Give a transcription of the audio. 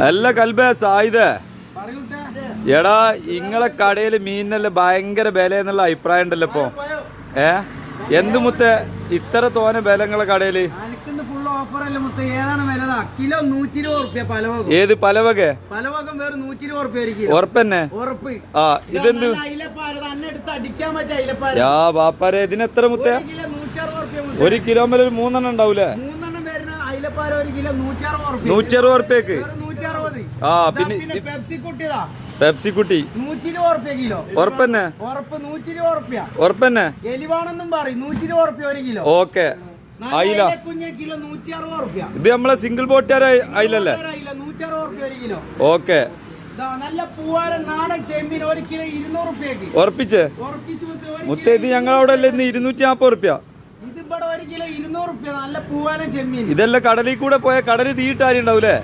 അല്ല കൽബേ സായിദേ, എടാ ഇങ്ങളെ കടയില് മീനിനല്ലേ ഭയങ്കര വില എന്നുള്ള അഭിപ്രായം ഉണ്ടല്ലോ ഇപ്പൊ. എന്ത് മുത്തേ ഇത്ര തോനെ വില നിങ്ങളെ കടയില്? ഏത് പലവക? ഉറപ്പന്നെ? ആ ഇതെന്ത് യാ ബാപ്പാരെ, ഇതിനെത്ര മുത്തേ? 1 കിലോ മേലെ 3 ഉണ്ടാവൂലേ? 160 ഉറുപ്പ്യക്ക്. ആ പിന്നെ പെപ്സി കുട്ടി 120 കിലോ. ഉറപ്പന്നെ? ഉറപ്പന്നെ? ഓക്കെ. അയില ഇത് നമ്മളെ സിംഗിൾ ബോട്ടുകാര അയിലല്ലേ? ഓക്കെ. ഉറപ്പിച്ചേ മുത്തേ, ഇത് ഞങ്ങളവിടെ അല്ലേ ഇന്ന് 240 ഉറുപ്പ്യ. ഇതെല്ലാം കടലിൽ കൂടെ പോയ കടല് തീയിട്ടാരി ഉണ്ടാവൂലേ?